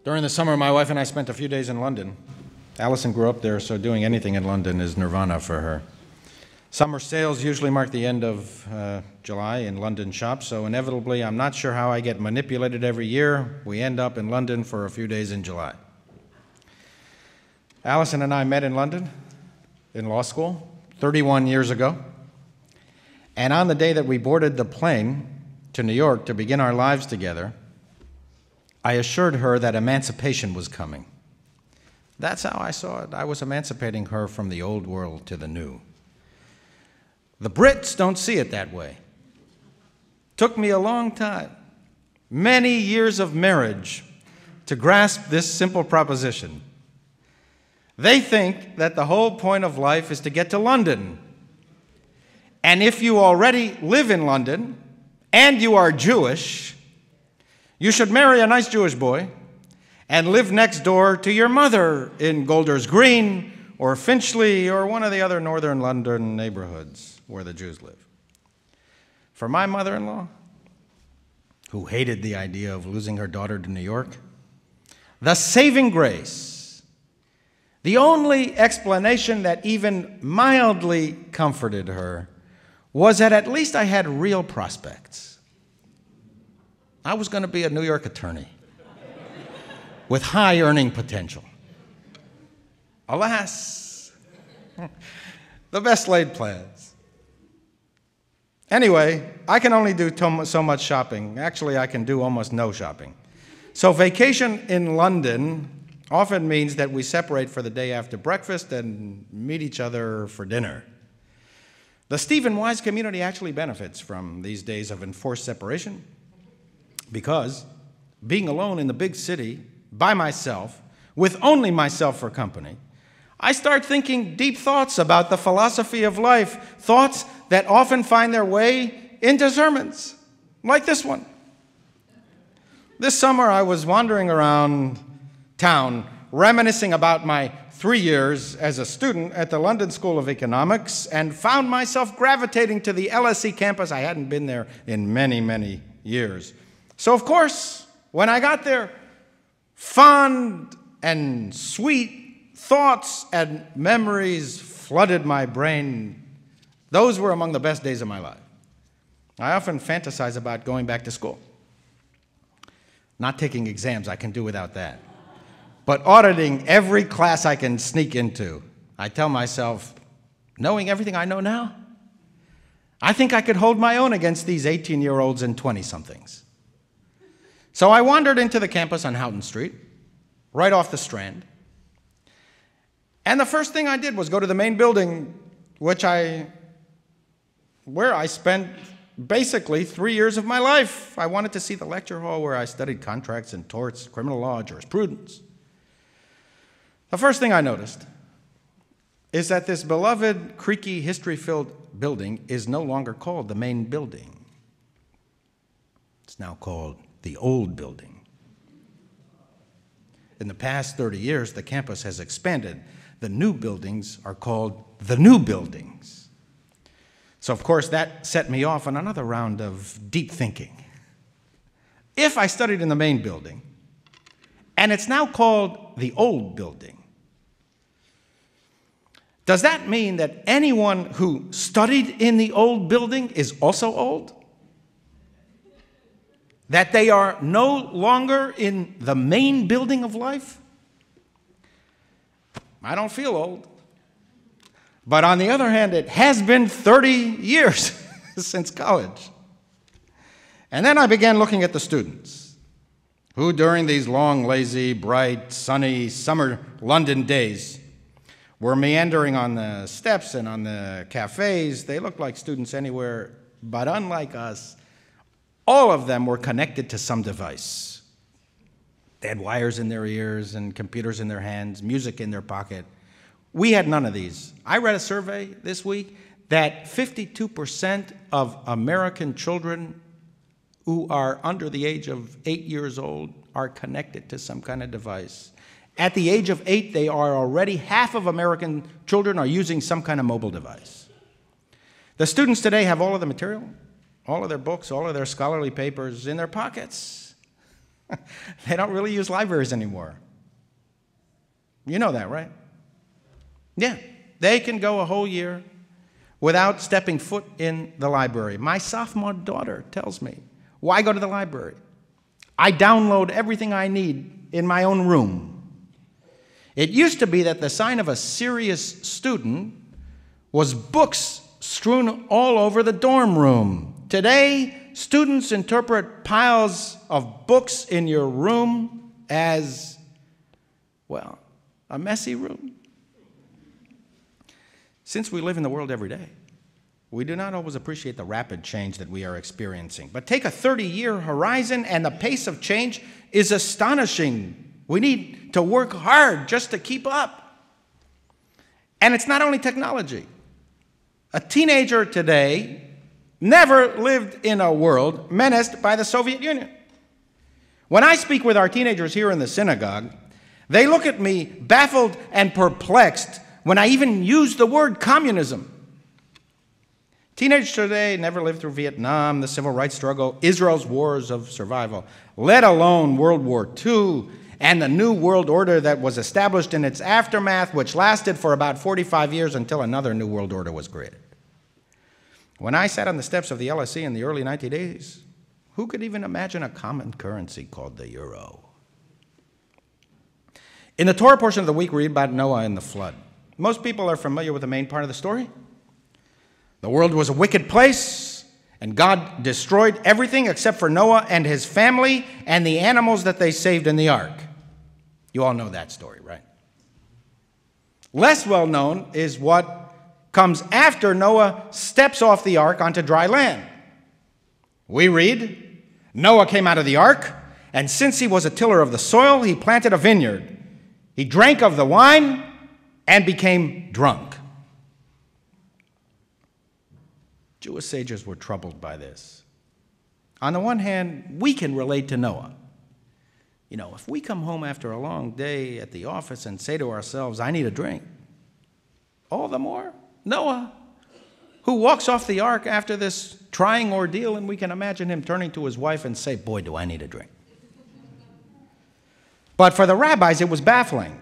During the summer, my wife and I spent a few days in London. Allison grew up there, so doing anything in London is nirvana for her. Summer sales usually mark the end of July in London shops, so inevitably, I'm not sure how I get manipulated every year. We end up in London for a few days in July. Allison and I met in London in law school 31 years ago. And on the day that we boarded the plane to New York to begin our lives together, I assured her that emancipation was coming. That's how I saw it. I was emancipating her from the old world to the new. The Brits don't see it that way. Took me a long time, many years of marriage, to grasp this simple proposition. They think that the whole point of life is to get to London. And if you already live in London and you are Jewish, you should marry a nice Jewish boy and live next door to your mother in Golders Green or Finchley or one of the other northern London neighborhoods where the Jews live. For my mother-in-law, who hated the idea of losing her daughter to New York, the saving grace, the only explanation that even mildly comforted her, was that at least I had real prospects. I was going to be a New York attorney with high earning potential. Alas, the best laid plans. Anyway, I can only do so much shopping. Actually, I can do almost no shopping. So vacation in London often means that we separate for the day after breakfast and meet each other for dinner. The Stephen Wise community actually benefits from these days of enforced separation because being alone in the big city by myself, with only myself for company, I start thinking deep thoughts about the philosophy of life, thoughts that often find their way into sermons, like this one. This summer, I was wandering around town, reminiscing about my 3 years as a student at the London School of Economics, and found myself gravitating to the LSE campus. I hadn't been there in many, many years. So, of course, when I got there, fond and sweet thoughts and memories flooded my brain. Those were among the best days of my life. I often fantasize about going back to school. Not taking exams, I can do without that. But auditing every class I can sneak into. I tell myself, knowing everything I know now, I think I could hold my own against these 18-year-olds and 20-somethings. So I wandered into the campus on Houghton Street, right off the Strand. And the first thing I did was go to the main building, where I spent basically 3 years of my life. I wanted to see the lecture hall where I studied contracts and torts, criminal law, jurisprudence. The first thing I noticed is that this beloved, creaky, history-filled building is no longer called the main building. It's now called the old building. In the past 30 years, the campus has expanded. The new buildings are called the new buildings. So, of course, that set me off on another round of deep thinking. If I studied in the main building, and it's now called the old building, does that mean that anyone who studied in the old building is also old? That they are no longer in the main building of life? I don't feel old. But on the other hand, it has been 30 years since college. And then I began looking at the students who, during these long, lazy, bright, sunny summer London days, were meandering on the steps and on the cafes. They looked like students anywhere, but unlike us, all of them were connected to some device. They had wires in their ears and computers in their hands, music in their pocket. We had none of these. I read a survey this week that 52% of American children who are under the age of 8 years old are connected to some kind of device. At the age of 8, they are already, half of American children are using some kind of mobile device. The students today have all of the material, all of their books, all of their scholarly papers in their pockets. They don't really use libraries anymore. You know that, right? Yeah, they can go a whole year without stepping foot in the library. My sophomore daughter tells me, why go to the library? I download everything I need in my own room. It used to be that the sign of a serious student was books strewn all over the dorm room. Today, students interpret piles of books in your room as, well, a messy room. Since we live in the world every day, we do not always appreciate the rapid change that we are experiencing. But take a 30-year horizon, and the pace of change is astonishing. We need to work hard just to keep up. And it's not only technology. A teenager today never lived in a world menaced by the Soviet Union. When I speak with our teenagers here in the synagogue, they look at me baffled and perplexed when I even use the word communism. Teenagers today never lived through Vietnam, the civil rights struggle, Israel's wars of survival, let alone World War II and the new world order that was established in its aftermath, which lasted for about 45 years until another new world order was created. When I sat on the steps of the LSE in the early 1980s, who could even imagine a common currency called the euro? In the Torah portion of the week, we read about Noah and the flood. Most people are familiar with the main part of the story. The world was a wicked place, and God destroyed everything except for Noah and his family and the animals that they saved in the ark. You all know that story, right? Less well known is what comes after Noah steps off the ark onto dry land. We read, Noah came out of the ark, and since he was a tiller of the soil, he planted a vineyard. He drank of the wine and became drunk. Jewish sages were troubled by this. On the one hand, we can relate to Noah. You know, if we come home after a long day at the office and say to ourselves, I need a drink, all the more Noah, who walks off the ark after this trying ordeal, and we can imagine him turning to his wife and say, boy, do I need a drink. But for the rabbis, it was baffling.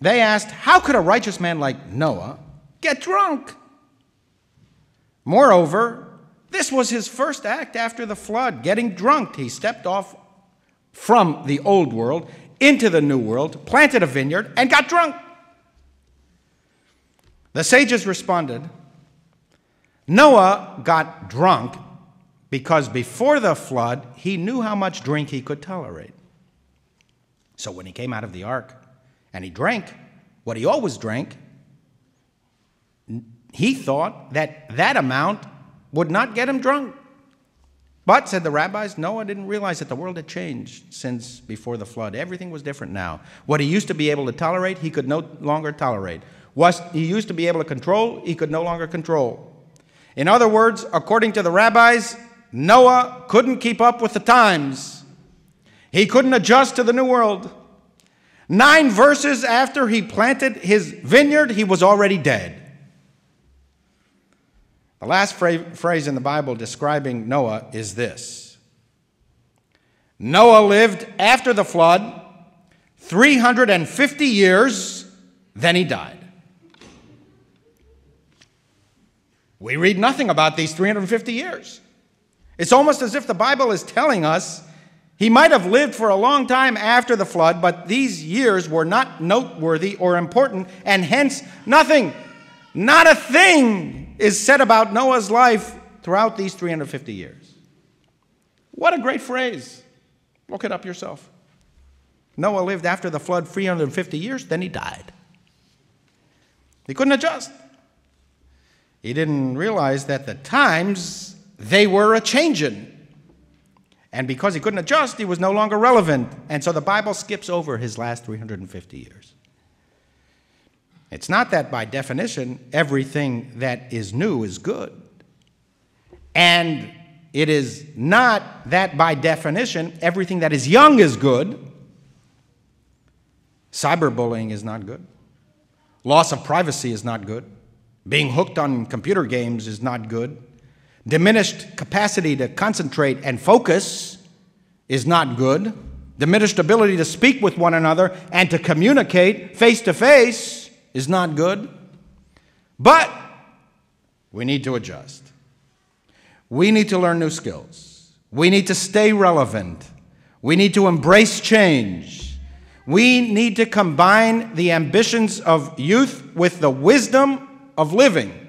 They asked, how could a righteous man like Noah get drunk? Moreover, this was his first act after the flood, getting drunk. He stepped off from the old world into the new world, planted a vineyard, and got drunk. The sages responded, Noah got drunk because before the flood, he knew how much drink he could tolerate. So when he came out of the ark and he drank what he always drank, he thought that that amount would not get him drunk. But, said the rabbis, Noah didn't realize that the world had changed since before the flood. Everything was different now. What he used to be able to tolerate, he could no longer tolerate. What he used to be able to control, he could no longer control. In other words, according to the rabbis, Noah couldn't keep up with the times. He couldn't adjust to the new world. 9 verses after he planted his vineyard, he was already dead. The last phrase in the Bible describing Noah is this. Noah lived after the flood 350 years, then he died. We read nothing about these 350 years. It's almost as if the Bible is telling us he might have lived for a long time after the flood, but these years were not noteworthy or important, and hence nothing, not a thing is said about Noah's life throughout these 350 years. What a great phrase. Look it up yourself. Noah lived after the flood 350 years, then he died. He couldn't adjust. He didn't realize that the times, they were a-changin'. And because he couldn't adjust, he was no longer relevant. And so the Bible skips over his last 350 years. It's not that by definition, everything that is new is good. And it is not that by definition, everything that is young is good. Cyberbullying is not good. Loss of privacy is not good. Being hooked on computer games is not good. Diminished capacity to concentrate and focus is not good. Diminished ability to speak with one another and to communicate face to face is not good. But we need to adjust. We need to learn new skills. We need to stay relevant. We need to embrace change. We need to combine the ambitions of youth with the wisdom of living.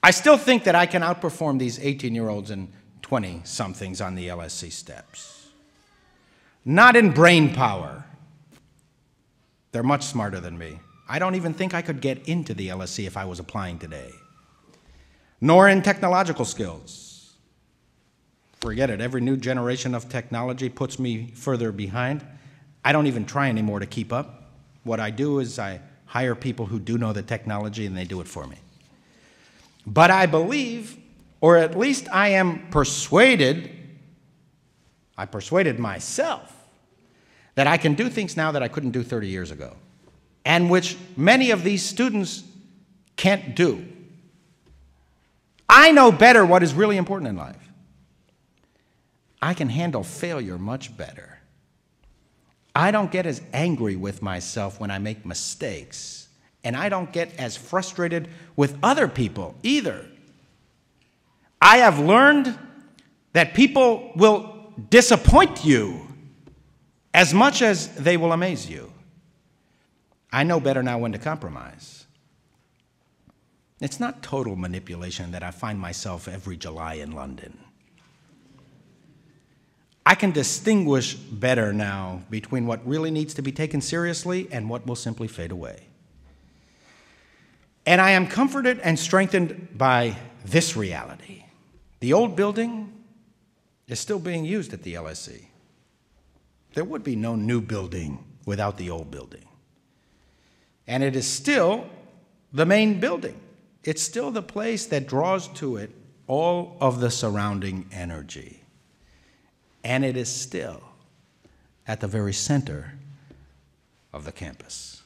I still think that I can outperform these 18-year-olds and 20-somethings on the LSC steps. Not in brain power. They're much smarter than me. I don't even think I could get into the LSC if I was applying today. Nor in technological skills. Forget it. Every new generation of technology puts me further behind. I don't even try anymore to keep up. What I do is I hire people who do know the technology and they do it for me. But I believe, or at least I am persuaded, I persuaded myself that I can do things now that I couldn't do 30 years ago, and which many of these students can't do. I know better what is really important in life. I can handle failure much better. I don't get as angry with myself when I make mistakes, and I don't get as frustrated with other people either. I have learned that people will disappoint you as much as they will amaze you. I know better now when to compromise. It's not total manipulation that I find myself every July in London. I can distinguish better now between what really needs to be taken seriously and what will simply fade away. And I am comforted and strengthened by this reality. The old building is still being used at the LSC. There would be no new building without the old building. And it is still the main building. It's still the place that draws to it all of the surrounding energy. And it is still at the very center of the campus.